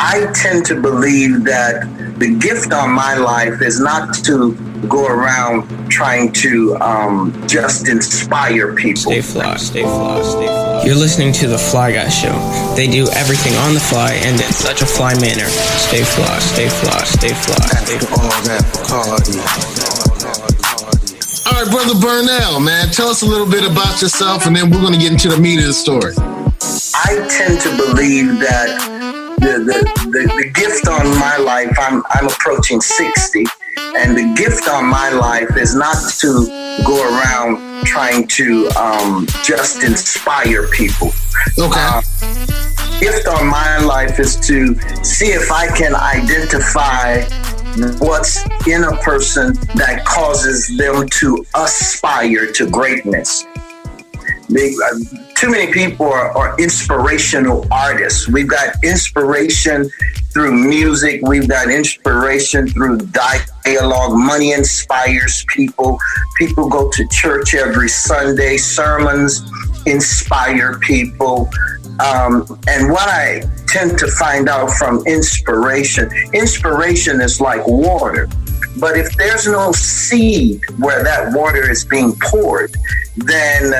I tend to believe that the gift on my life is not to go around trying to just inspire people. Stay fly, stay fly, stay fly. You're listening to The Fly Guy Show. They do everything on the fly and in such a fly manner. Stay fly, stay fly, stay fly, stay fly. All that party. All right, Brother Burnell, man, tell us a little bit about yourself, and then we're going to get into the meat of the story. I tend to believe that the gift on my life, I'm approaching 60, and the gift on my life is not to go around trying to just inspire people. Okay. Gift on my life is to see if I can identify what's in a person that causes them to aspire to greatness. Too many people are inspirational artists. We've got inspiration through music. We've got inspiration through dialogue. Money inspires people. People go to church every Sunday. Sermons inspire people. And what I tend to find out from inspiration is like water. But if there's no seed where that water is being poured, then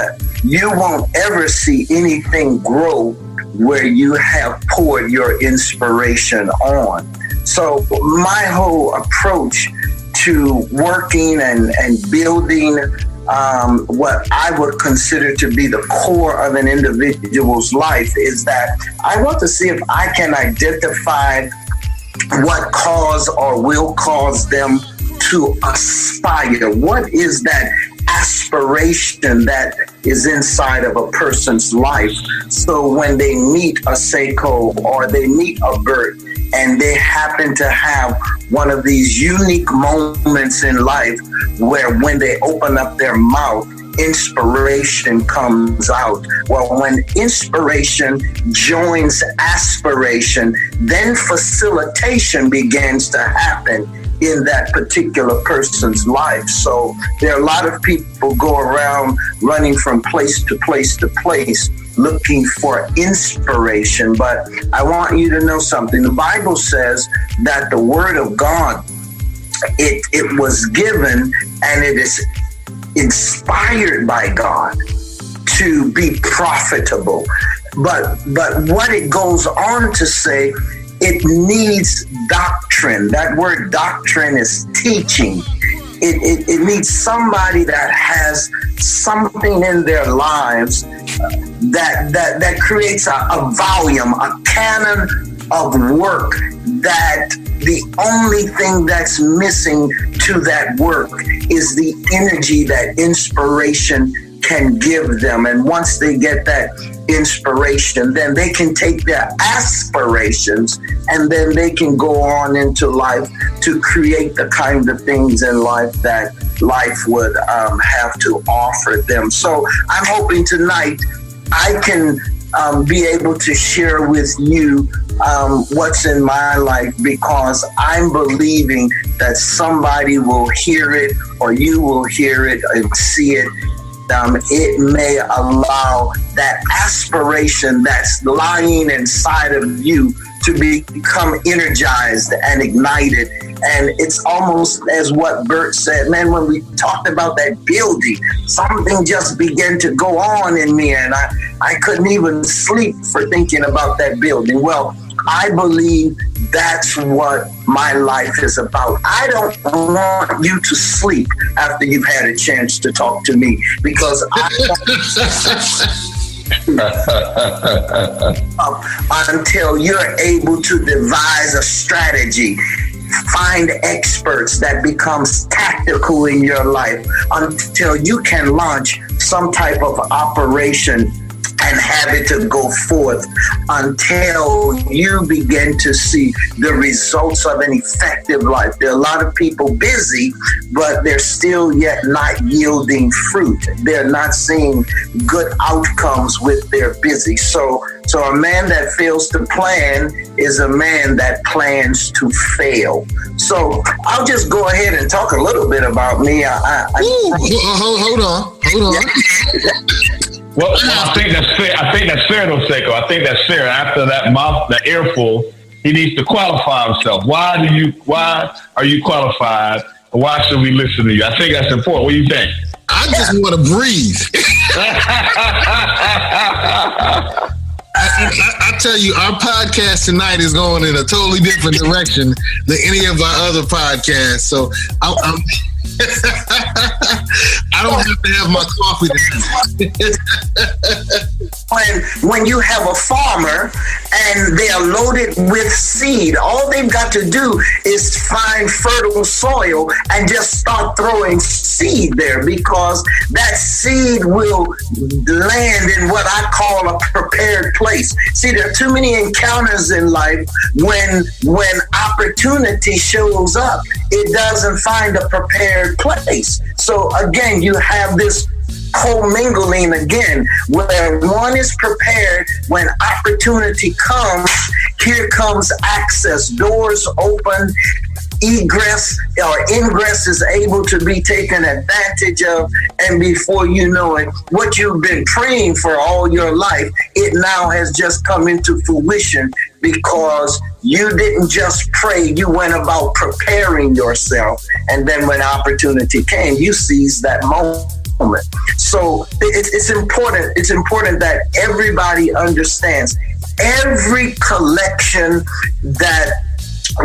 you won't ever see anything grow where you have poured your inspiration on. So my whole approach to working and building what I would consider to be the core of an individual's life is that I want to see if I can identify what cause or will cause them to aspire. What is that aspiration that is inside of a person's life? So when they meet a Seiko or they meet a Bert and they happen to have one of these unique moments in life where when they open up their mouth, inspiration comes out. Well, when inspiration joins aspiration, then facilitation begins to happen in that particular person's life. So there are a lot of people go around running from place to place to place looking for inspiration. But I want you to know something. The Bible says that the Word of God, it was given and it is inspired by God to be profitable. But what it goes on to say, it needs doctrine. That word doctrine is teaching. It needs somebody that has something in their lives that creates a volume, a canon of work that the only thing that's missing to that work is the energy that inspiration can give them. And once they get that inspiration, then they can take their aspirations and then they can go on into life to create the kind of things in life that life would have to offer them. So I'm hoping tonight I can be able to share with you what's in my life, because I'm believing that somebody will hear it or you will hear it and see it. It may allow that aspiration that's lying inside of you to become energized and ignited. And it's almost as what Bert said, man, when we talked about that building, something just began to go on in me, and I couldn't even sleep for thinking about that building. Well, I believe that's what my life is about. I don't want you to sleep after you've had a chance to talk to me, because until you're able to devise a strategy, find experts that becomes tactical in your life, until you can launch some type of operation and have it to go forth, until you begin to see the results of an effective life. There are a lot of people busy, but they're still yet not yielding fruit. They're not seeing good outcomes with their busy. So a man that fails to plan is a man that plans to fail. So I'll just go ahead and talk a little bit about me. Hold on. Well, I think that's fair. I think that's fair, though, Seiko. I think that's fair. After that mouth, the earful, he needs to qualify himself. Why are you qualified? Why should we listen to you? I think that's important. What do you think? I just want to breathe. I tell you, our podcast tonight is going in a totally different direction than any of our other podcasts. So I don't have to have my coffee tonight. When you have a farmer and they are loaded with seed, all they've got to do is find fertile soil and just start throwing seed there, because that seed will land in what I call a prepared place. See, there are too many encounters in life when opportunity shows up, it doesn't find a prepared place. So again, you have this commingling again, where one is prepared when opportunity comes. Here comes access, doors open, egress or ingress is able to be taken advantage of, and before you know it, what you've been praying for all your life, it now has just come into fruition, because you didn't just pray, you went about preparing yourself, and then when opportunity came, you seized that moment. So it's important. It's important that everybody understands every collection that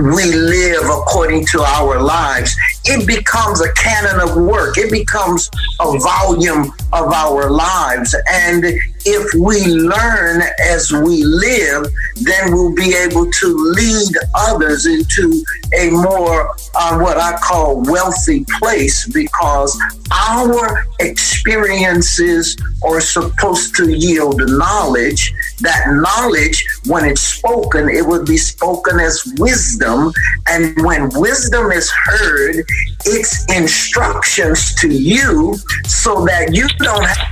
we live according to our lives, it becomes a canon of work. It becomes a volume of our lives. And if we learn as we live, then we'll be able to lead others into a more, what I call wealthy place, because our experiences are supposed to yield knowledge. That knowledge, when it's spoken, it would be spoken as wisdom. And when wisdom is heard, it's instructions to you so that you don't have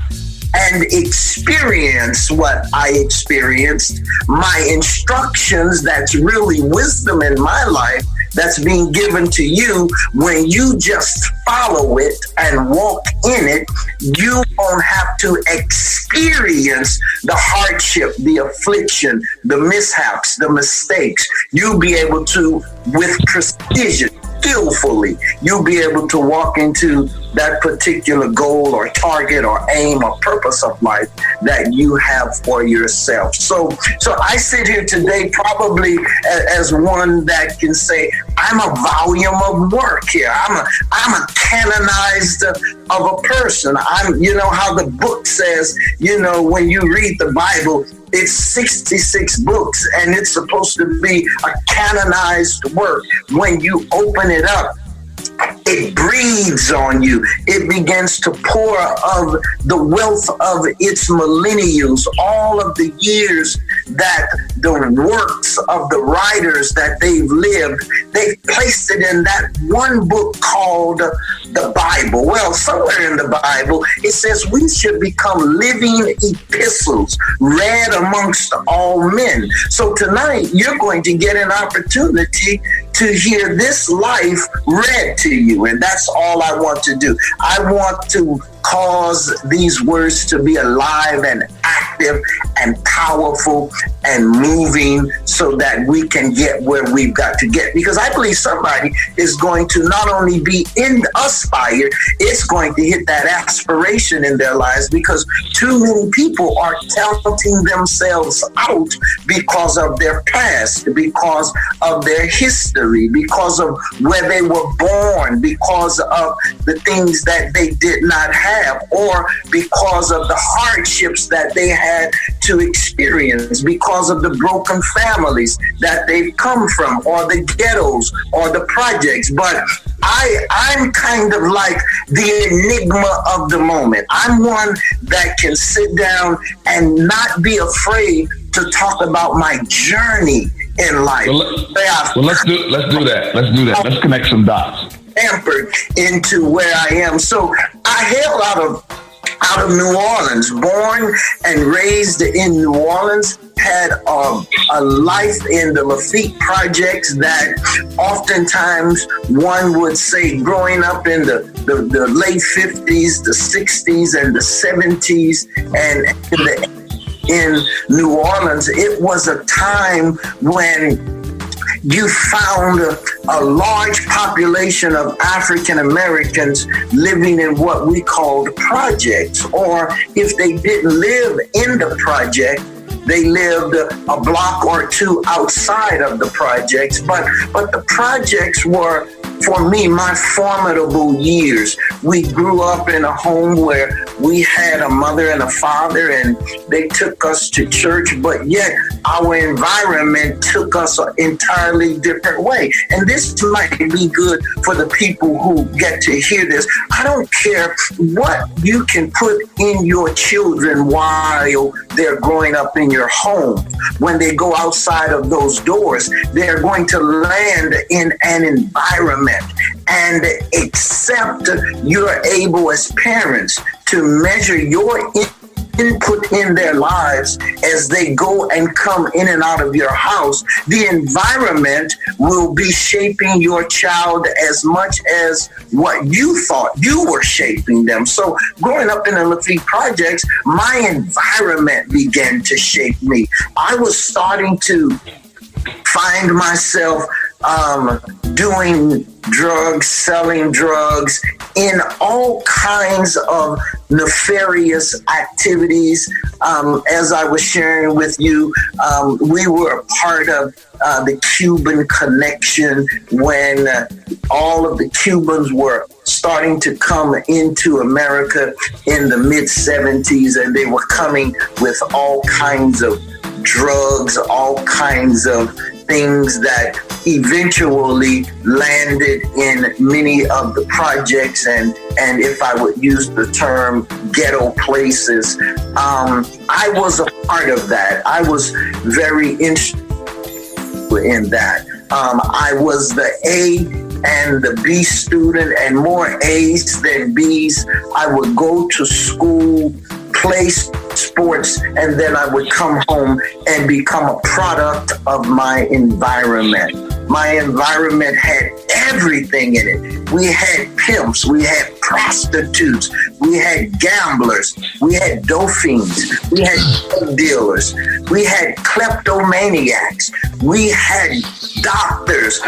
and experience what I experienced. My instructions, that's really wisdom in my life, that's being given to you. When you just follow it and walk in it, you won't have to experience the hardship, the affliction, the mishaps, the mistakes. You'll be able to, with precision, skillfully, you'll be able to walk into that particular goal or target or aim or purpose of life that you have for yourself. So I sit here today probably as one that can say, I'm a volume of work here. I'm a canonized of a person. I'm, you know how the book says, you know, when you read the Bible, it's 66 books and it's supposed to be a canonized work. When you open it up, it breathes on you. It begins to pour of the wealth of its millennials, all of the years that the works of the writers that they've lived, they've placed it in that one book called the Bible. Well, somewhere in the Bible, it says we should become living epistles read amongst all men. So tonight, you're going to get an opportunity to hear this life read to you. And that's all I want to do. I want to cause these words to be alive and active and powerful and moving so that we can get where we've got to get. Because I believe somebody is going to not only be inspired, it's going to hit that aspiration in their lives, because too many people are counting themselves out because of their past, because of their history, because of where they were born, because of the things that they did not have, or because of the hardships that they had to experience, because of the broken families that they've come from, or the ghettos, or the projects. But I'm kind of like the enigma of the moment. I'm one that can sit down and not be afraid to talk about my journey in life. Let's do that. Let's connect some dots. Pampered into where I am. So I hail out of New Orleans, born and raised in New Orleans, had a life in the Lafitte projects that oftentimes one would say growing up in the late 50s, the 60s, and the 70s, and in New Orleans, it was a time when you found a large population of African Americans living in what we called projects, or if they didn't live in the project, they lived a block or two outside of the projects. But the projects were, for me, my formidable years. We grew up in a home where we had a mother and a father, and they took us to church, but yet our environment took us an entirely different way. And this might be good for the people who get to hear this. I don't care what you can put in your children while they're growing up in your home. When they go outside of those doors, they're going to land in an environment. And except you're able as parents to measure your input in their lives as they go and come in and out of your house, the environment will be shaping your child as much as what you thought you were shaping them. So growing up in the Lafitte Projects, my environment began to shape me. I was starting to find myself doing drugs, selling drugs, in all kinds of nefarious activities. As I was sharing with you, we were a part of the Cuban connection when all of the Cubans were starting to come into America in the mid-70s, and they were coming with all kinds of drugs, all kinds of things that eventually landed in many of the projects and if I would use the term, ghetto places. I was a part of that. I was very interested in that. I was the A and the B student, and more A's than B's. I would go to school, play sports, and then I would come home and become a product of my environment. My environment had everything in it. We had pimps, we had prostitutes, we had gamblers, we had dope fiends, we had drug dealers, we had kleptomaniacs, we had doctors,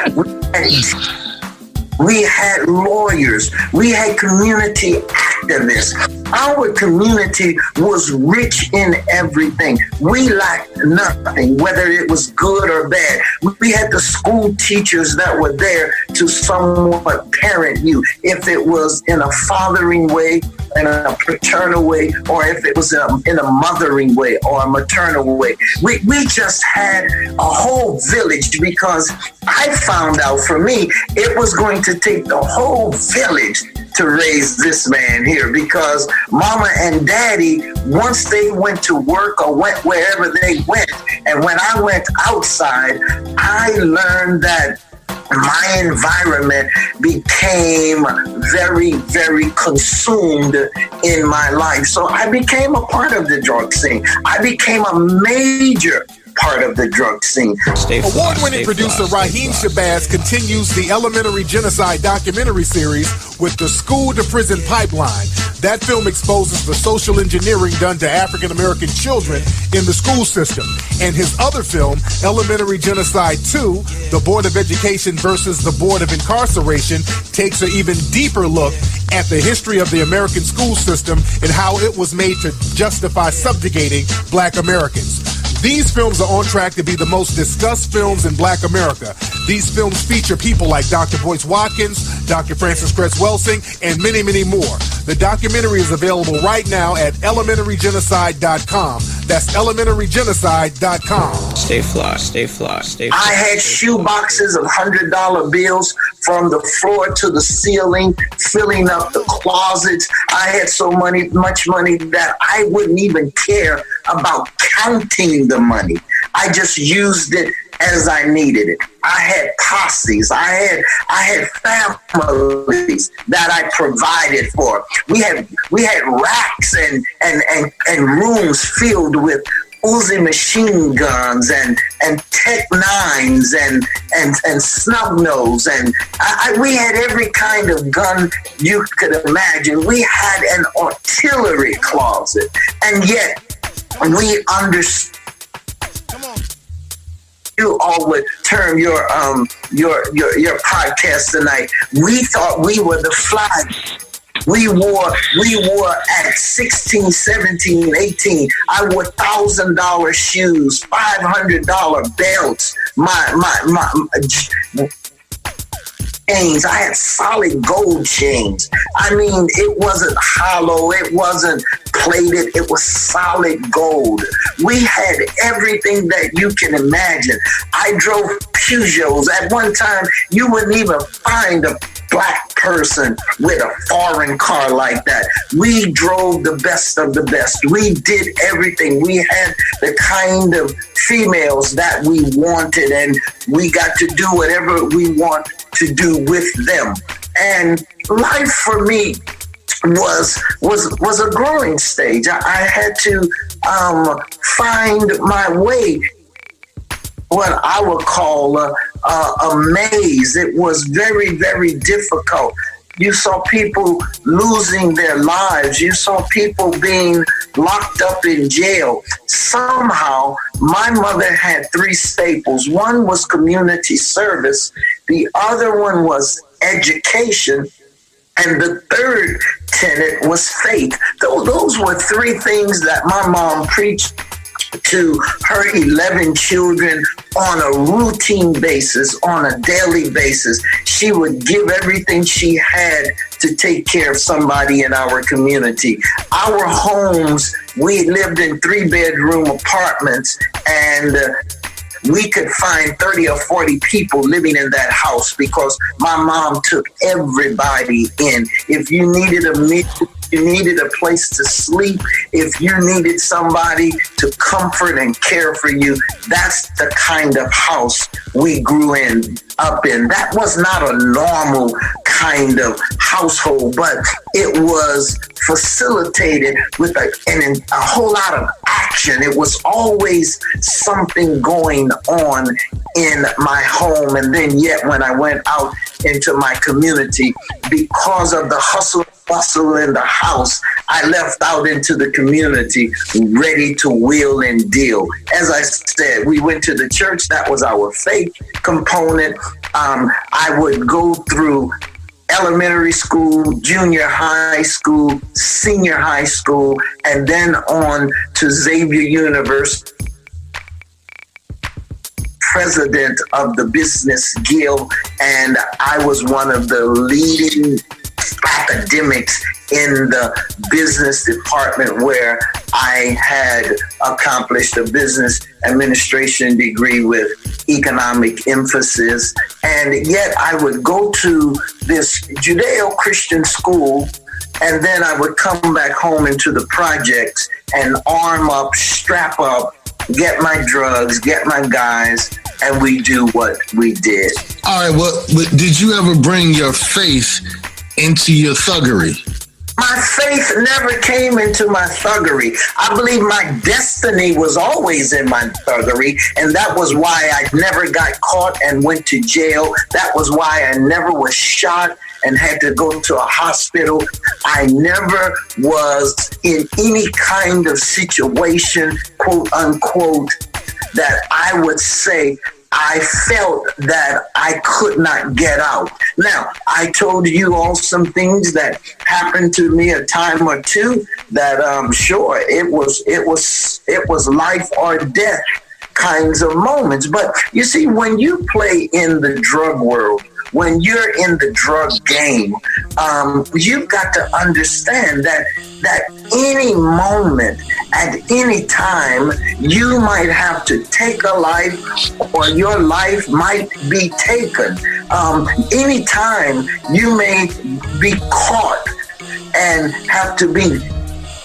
we had lawyers, we had community activists. Our community was rich in everything. We lacked nothing, whether it was good or bad. We had the school teachers that were there to somewhat parent you, if it was in a fathering way, in a paternal way, or if it was in a mothering way or a maternal way. We just had a whole village, because I found out, for me, it was going to take the whole village to raise this man here, because mama and daddy, once they went to work or went wherever they went, and when I went outside, I learned that my environment became very, very consumed in my life. So I became a part of the drug scene. I became a major part of the drug scene. Award-winning producer Raheem Shabazz continues the Elementary Genocide documentary series with The School to Prison Pipeline. That film exposes the social engineering done to African-American children in the school system. And his other film, Elementary Genocide 2, The Board of Education versus the Board of Incarceration, takes an even deeper look at the history of the American school system and how it was made to justify subjugating Black Americans. These films are on track to be the most discussed films in Black America. These films feature people like Dr. Boyce Watkins, Dr. Francis Cress Welsing, and many, many more. The documentary is available right now at elementarygenocide.com. That's elementarygenocide.com. Stay fly, stay fly, stay fly. I had shoe boxes of $100 bills from the floor to the ceiling, filling up the closets. I had so much money that I wouldn't even care about counting the money. I just used it as I needed it. I had posses. I had families that I provided for. We had racks and rooms filled with Uzi machine guns and Tech 9s and snub nose, and we had every kind of gun you could imagine. We had an artillery closet, and yet we understood you all would term your podcast tonight. We thought we were the fly. We wore at 16, 17, 18. I wore $1,000 shoes, $500 belts, my chains. I had solid gold chains. I mean, it wasn't hollow. It wasn't plated. It was solid gold. We had everything that you can imagine. I drove Peugeots. At one time, you wouldn't even find a black person with a foreign car like that. We drove the best of the best. We did everything. We had the kind of females that we wanted, and we got to do whatever we want to do with them. And life for me was a growing stage. I had to find my way, what I would call a maze. It was very, very difficult. You saw people losing their lives. You saw people being locked up in jail. Somehow, my mother had three staples. One was community service. The other one was education. And the third tenet was faith. Those were three things that my mom preached to her 11 children on a routine basis, on a daily basis. She would give everything she had to take care of somebody in our community. Our homes, we lived in 3-bedroom apartments, and we could find 30 or 40 people living in that house because my mom took everybody in. If you needed a meal, you needed a place to sleep, if you needed somebody to comfort and care for you, that's the kind of house we grew up in. That was not a normal kind of household, but it was facilitated with a whole lot of action. It was always something going on in my home. And then yet when I went out into my community, because of the hustle in the house, I left out into the community ready to wheel and deal. As I said, we went to the church. That was our faith component. I would go through elementary school, junior high school, senior high school, and then on to Xavier University, president of the Business Guild, and I was one of the leading academics in the business department, where I had accomplished a business administration degree with economic emphasis. And yet I would go to this Judeo-Christian school, and then I would come back home into the projects and arm up, strap up, get my drugs, get my guys, and we do what we did. All right, well, did you ever bring your faith into your thuggery? My faith never came into my thuggery. I believe my destiny was always in my thuggery, and that was why I never got caught and went to jail. That was why I never was shot and had to go to a hospital. I never was in any kind of situation, quote unquote, that I would say I felt that I could not get out. Now, I told you all some things that happened to me a time or two that sure, it was life or death kinds of moments. But you see, when you play in the drug world, when you're in the drug game, you've got to understand that any moment, at any time, you might have to take a life, or your life might be taken. Anytime you may be caught and have to be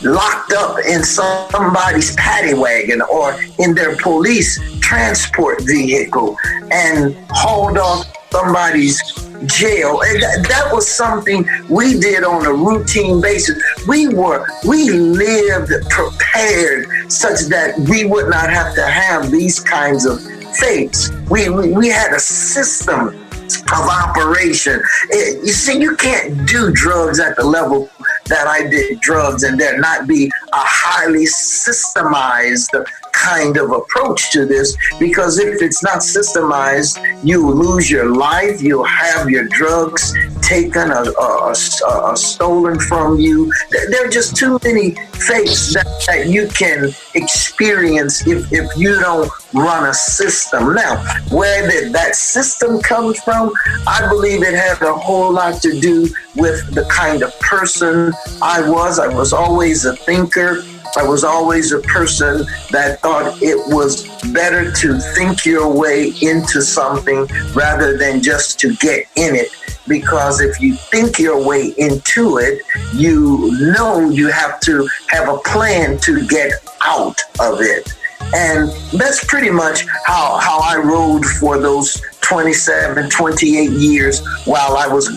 locked up in somebody's paddy wagon or in their police transport vehicle and hauled off somebody's jail. And that was something we did on a routine basis. We lived prepared such that we would not have to have these kinds of fates. We had a system of operation. You see, you can't do drugs at the level that I did drugs and there not be a highly systemized kind of approach to this, because if it's not systemized, you lose your life, you'll have your drugs taken or stolen from you. There are just too many fates that you can experience if you don't run a system. Now, where did that system come from? I believe it had a whole lot to do with the kind of person I was. I was always a thinker. I was always a person that thought it was better to think your way into something rather than just to get in it. Because if you think your way into it, you know you have to have a plan to get out of it. And that's pretty much how I rode for those 27, 28 years while I was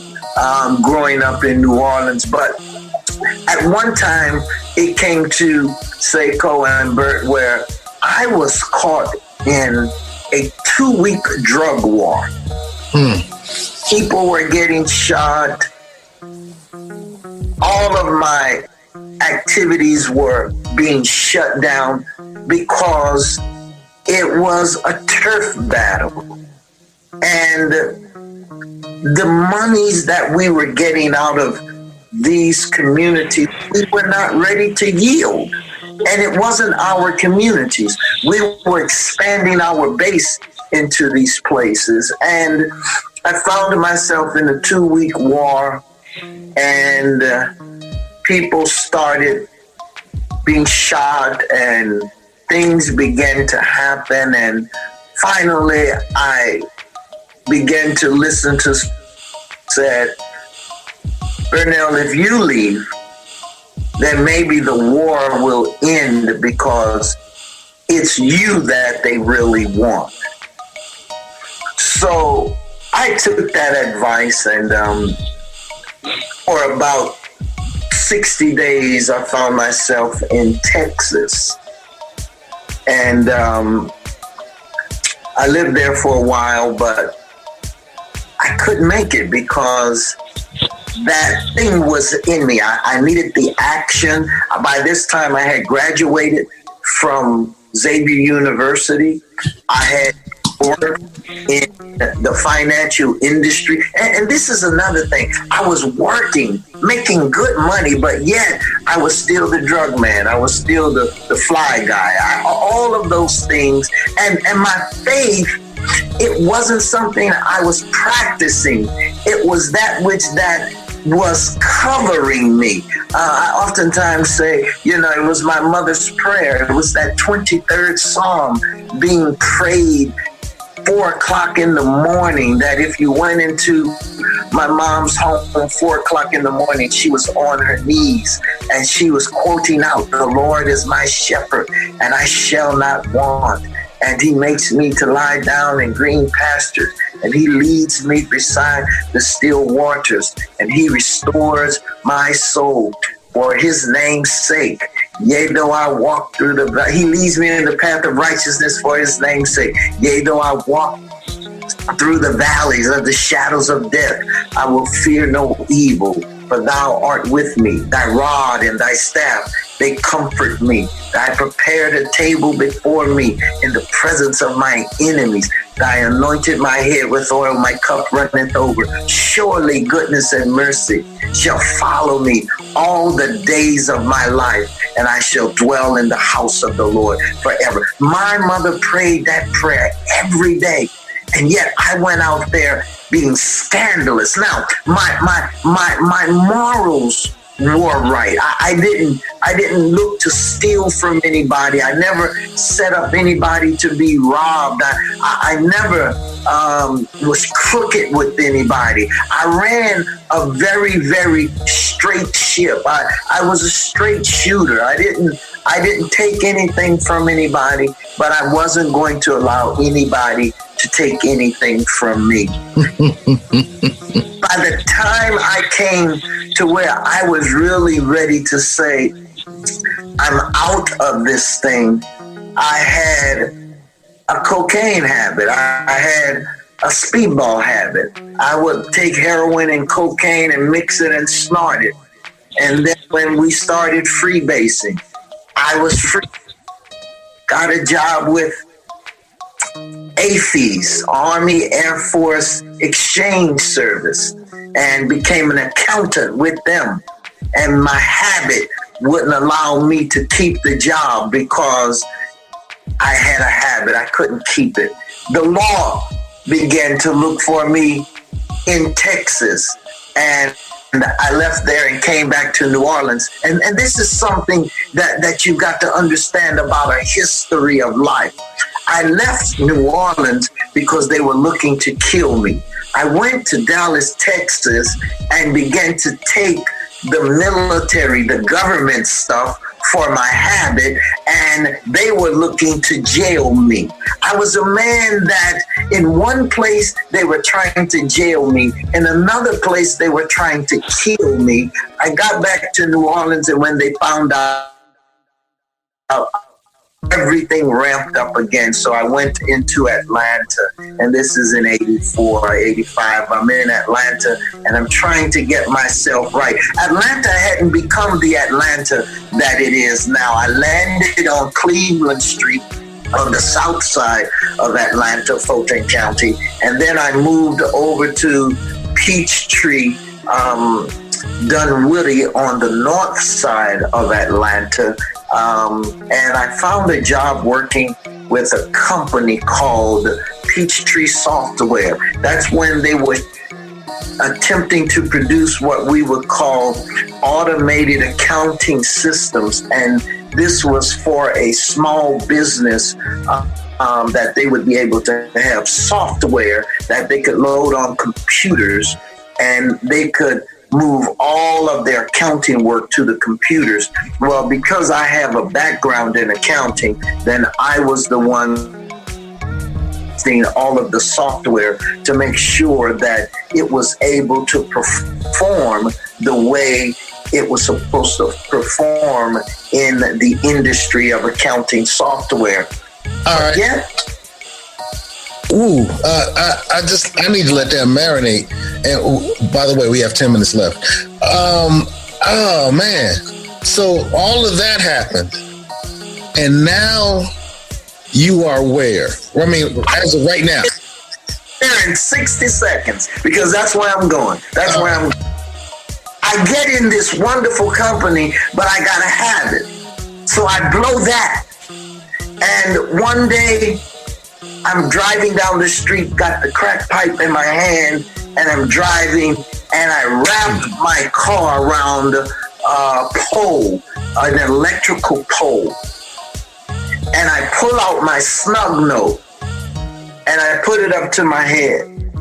growing up in New Orleans. But at one time, it came to Seiko and Bert where I was caught in a 2-week drug war. People were getting shot. All of my activities were being shut down because it was a turf battle. And the monies that we were getting out of these communities, we were not ready to yield. And it wasn't our communities. We were expanding our base into these places. And I found myself in a 2-week war, and people started being shot and things began to happen. And finally, I began to listen to said, Burnell, if you leave, then maybe the war will end because it's you that they really want. So I took that advice, and for about 60 days, I found myself in Texas. And I lived there for a while, but I couldn't make it because that thing was in me. I needed the action. By this time, I had graduated from Xavier University. I had worked in the financial industry. And this is another thing. I was working, making good money, but yet I was still the drug man. I was still the fly guy. All of those things. And my faith, it wasn't something I was practicing. It was that which that was covering me. I oftentimes say, it was my mother's prayer. It was that 23rd Psalm being prayed 4:00 in the morning, that if you went into my mom's home at 4:00 in the morning, she was on her knees and she was quoting out, "The Lord is my shepherd and I shall not want. And he makes me to lie down in green pastures, and he leads me beside the still waters, and he restores my soul for his name's sake. Yea, though I walk through he leads me in the path of righteousness for his name's sake. Yea, though I walk through the valleys of the shadows of death, I will fear no evil, for thou art with me. Thy rod and thy staff, they comfort me. Thy prepared a table before me in the presence of my enemies. Thy anointed my head with oil, my cup runneth over. Surely goodness and mercy shall follow me all the days of my life, and I shall dwell in the house of the Lord forever." My mother prayed that prayer every day, and yet I went out there being scandalous. Now, my morals were right. I didn't look to steal from anybody. I never set up anybody to be robbed. I never was crooked with anybody. I ran a very, very straight ship. I was a straight shooter. I didn't take anything from anybody, but I wasn't going to allow anybody to take anything from me. By the time I came to where I was really ready to say, I'm out of this thing, I had a cocaine habit. I had a speedball habit. I would take heroin and cocaine and mix it and snort it. And then when we started freebasing, I was free. Got a job with AFES, Army Air Force Exchange Service, and became an accountant with them. And my habit wouldn't allow me to keep the job because I had a habit. I couldn't keep it. The law began to look for me in Texas, and I left there and came back to New Orleans. And this is something that you got to understand about a history of life. I left New Orleans because they were looking to kill me. I went to Dallas, Texas, and began to take the military, the government stuff for my habit, and they were looking to jail me. I was a man that in one place they were trying to jail me, in another place they were trying to kill me. I got back to New Orleans, and when they found out, everything ramped up again. So I went into Atlanta, and this is in 84, 85. I'm in Atlanta, and I'm trying to get myself right. Atlanta hadn't become the Atlanta that it is now. I landed on Cleveland Street on the south side of Atlanta, Fulton County, and then I moved over to Peachtree, Dunwoody on the north side of Atlanta. And I found a job working with a company called Peachtree Software. That's when they were attempting to produce what we would call automated accounting systems. And this was for a small business that they would be able to have software that they could load on computers, and they could move all of their accounting work to the computers. Well, because I have a background in accounting, then I was the one seeing all of the software to make sure that it was able to perform the way it was supposed to perform in the industry of accounting software. All right. Yeah. Ooh, I need to let that marinate. And by the way, we have 10 minutes left. Oh man. So all of that happened. And now you are where? I mean, as of right now. There in 60 seconds, because that's where I'm going. That's where I'm going. I get in this wonderful company, but I got a habit. So I blow that. And one day, I'm driving down the street, got the crack pipe in my hand, and I'm driving, and I wrapped my car around a pole, an electrical pole. And I pull out my snub note, and I put it up to my head,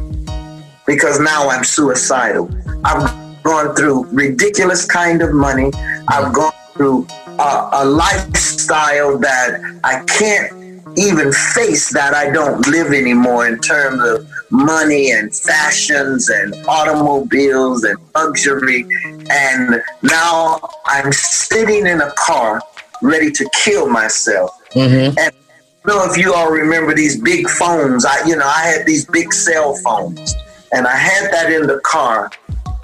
because now I'm suicidal. I've gone through ridiculous kind of money. I've gone through a lifestyle that I can't even face, that I don't live anymore, in terms of money and fashions and automobiles and luxury. And now I'm sitting in a car ready to kill myself. Mm-hmm. And I don't know if you all remember these big phones. I had these big cell phones, and I had that in the car.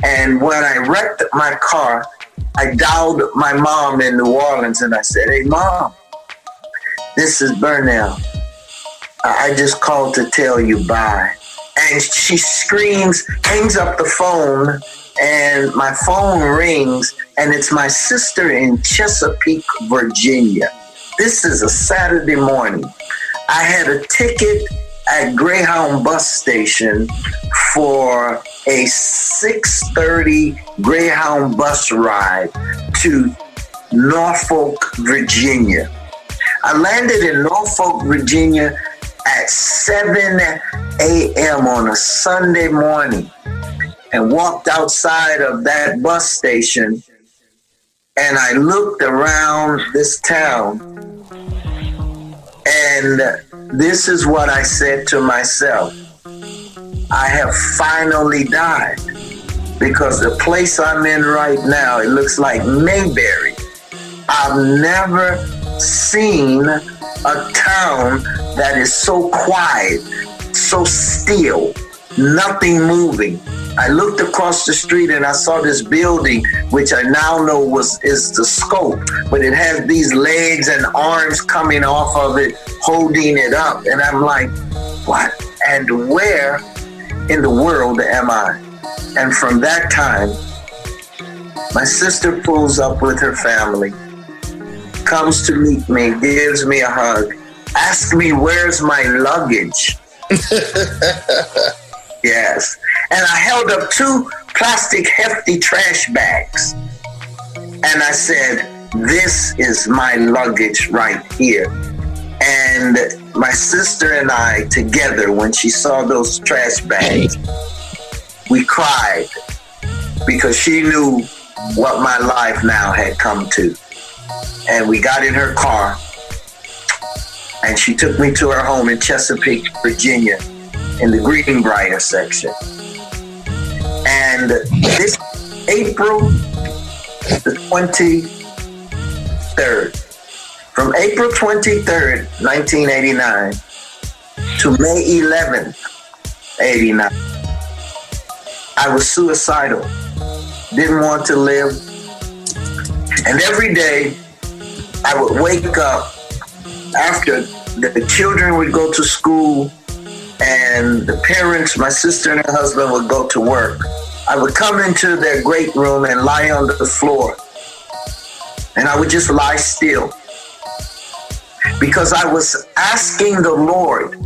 And when I wrecked my car, I dialed my mom in New Orleans, and I said, "Hey, Mom, this is Burnell. I just called to tell you bye." And she screams, hangs up the phone, and my phone rings, and it's my sister in Chesapeake, Virginia. This is a Saturday morning. I had a ticket at Greyhound bus station for a 6:30 Greyhound bus ride to Norfolk, Virginia. I landed in Norfolk, Virginia at 7 a.m. on a Sunday morning and walked outside of that bus station, and I looked around this town, and this is what I said to myself: I have finally died, because the place I'm in right now, it looks like Mayberry. I've never seen a town that is so quiet, so still, nothing moving. I looked across the street and I saw this building, which I now know is the Scope, but it has these legs and arms coming off of it, holding it up. And I'm like, what? And where in the world am I? And from that time, my sister pulls up with her family, comes to meet me, gives me a hug, asks me, where's my luggage? Yes. And I held up 2 plastic hefty trash bags. And I said, this is my luggage right here. And my sister and I together, when she saw those trash bags, we cried because she knew what my life now had come to. And we got in her car and she took me to her home in Chesapeake, Virginia, in the Greenbrier section. And this April the 23rd, from April 23rd, 1989 to May 11th, 89, I was suicidal, didn't want to live. And every day I would wake up after the children would go to school and the parents, my sister and her husband, would go to work. I would come into their great room and lie on the floor. And I would just lie still. Because I was asking the Lord,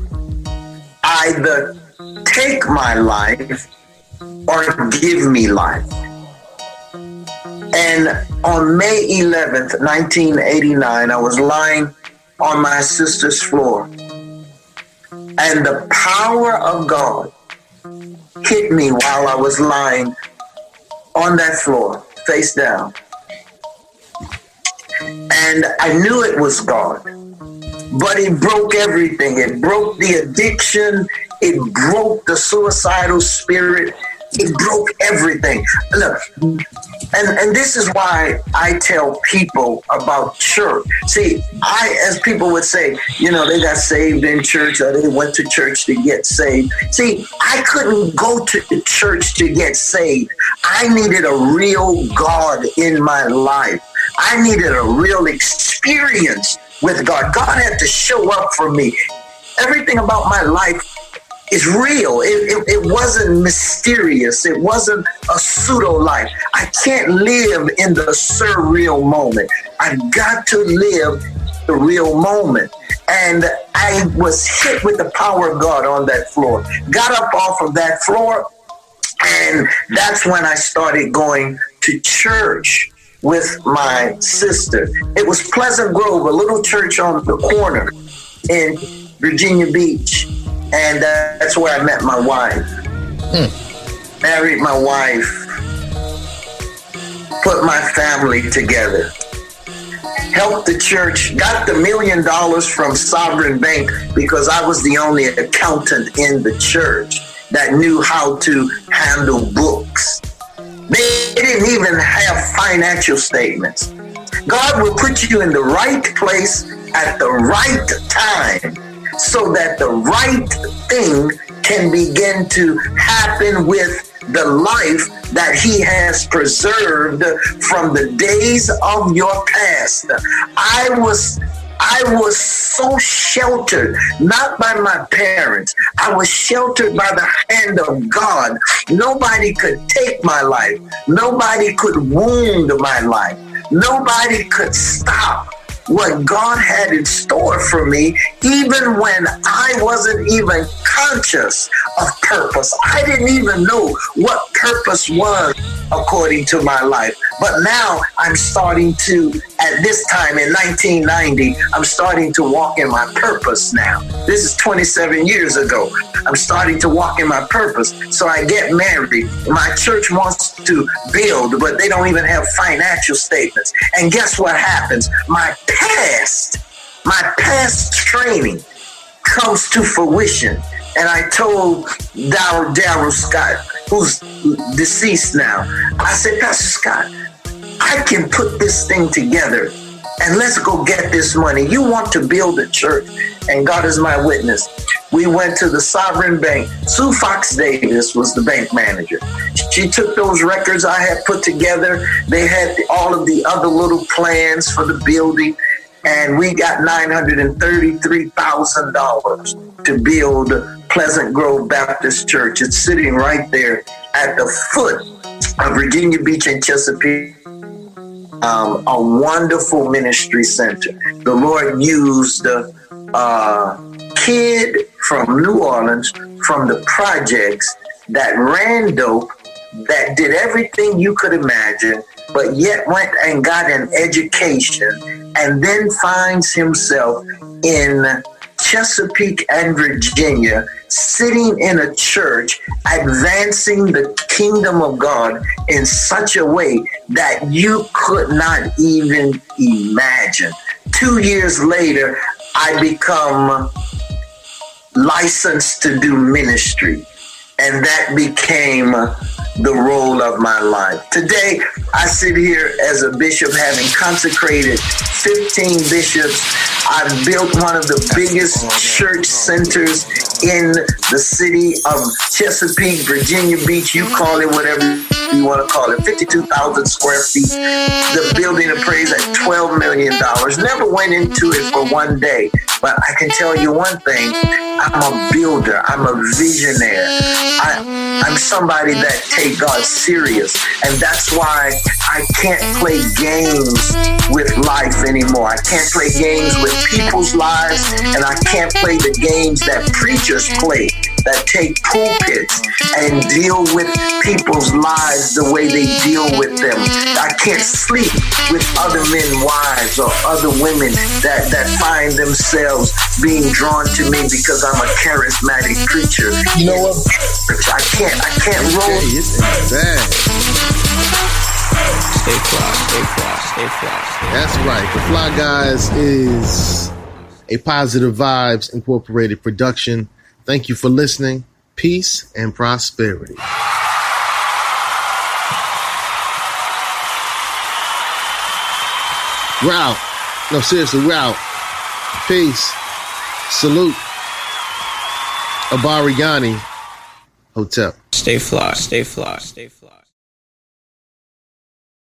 either take my life or give me life. And on May 11th, 1989, I was lying on my sister's floor. And the power of God hit me while I was lying on that floor, face down. And I knew it was God, but it broke everything. It broke the addiction. It broke the suicidal spirit. It broke everything. Look, and this is why I tell people about church. See, as people would say, they got saved in church or they went to church to get saved. See, I couldn't go to the church to get saved. I needed a real God in my life. I needed a real experience with God. God had to show up for me. Everything about my life is real. It wasn't mysterious. It wasn't a pseudo life. I can't live in the surreal moment. I got to live the real moment. And I was hit with the power of God on that floor. Got up off of that floor, and that's when I started going to church with my sister. It was Pleasant Grove, a little church on the corner in Virginia Beach. And that's where I met my wife. Married my wife. Put my family together. Helped the church. Got the $1 million from Sovereign Bank because I was the only accountant in the church that knew how to handle books. They didn't even have financial statements. God will put you in the right place at the right time, so that the right thing can begin to happen with the life that He has preserved from the days of your past. I was so sheltered, not by my parents. I was sheltered by the hand of God. Nobody could take my life. Nobody could wound my life. Nobody could stop what God had in store for me, even when I wasn't even conscious of purpose. I didn't even know what purpose was according to my life. But now I'm starting to, at this time in 1990, I'm starting to walk in my purpose now. This is 27 years ago. I'm starting to walk in my purpose. So I get married. My church wants to build, but they don't even have financial statements. And guess what happens? My past training comes to fruition. And I told Daryl Scott, who's deceased now, I said, Pastor Scott, I can put this thing together and let's go get this money. You want to build a church, and God is my witness. We went to the Sovereign Bank. Sue Fox Davis was the bank manager. She took those records I had put together. They had all of the other little plans for the building, and we got $933,000 to build Pleasant Grove Baptist Church. It's sitting right there at the foot of Virginia Beach and Chesapeake. A wonderful ministry center. The Lord used a kid from New Orleans, from the projects, that ran dope, that did everything you could imagine, but yet went and got an education, and then finds himself in Chesapeake and Virginia, sitting in a church, advancing the kingdom of God in such a way that you could not even imagine. 2 years later, I become licensed to do ministry, and that became the role of my life. Today, I sit here as a bishop, having consecrated 15 bishops. I've built one of the biggest church centers in the city of Chesapeake, Virginia Beach. You call it whatever you want to call it. 52,000 square feet. The building appraised at $12 million. Never went into it for one day. But I can tell you one thing. I'm a builder. I'm a visionary. I'm somebody that take God serious. And that's why I can't play games with life anymore. I can't play games with people's lives, and I can't play the games that preachers play, that take pulpits and deal with people's lives the way they deal with them. I can't sleep with other men's wives or other women that find themselves being drawn to me because I'm a charismatic preacher. You know what? I can't roll. It's bad. Stay fly, stay fly, stay fly. That's right. The Fly Guys is a Positive Vibes Incorporated production. Thank you for listening. Peace and prosperity. We're out. No, seriously, we're out. Peace. Salute. Abarigani Hotel. Stay fly, stay fly, stay fly.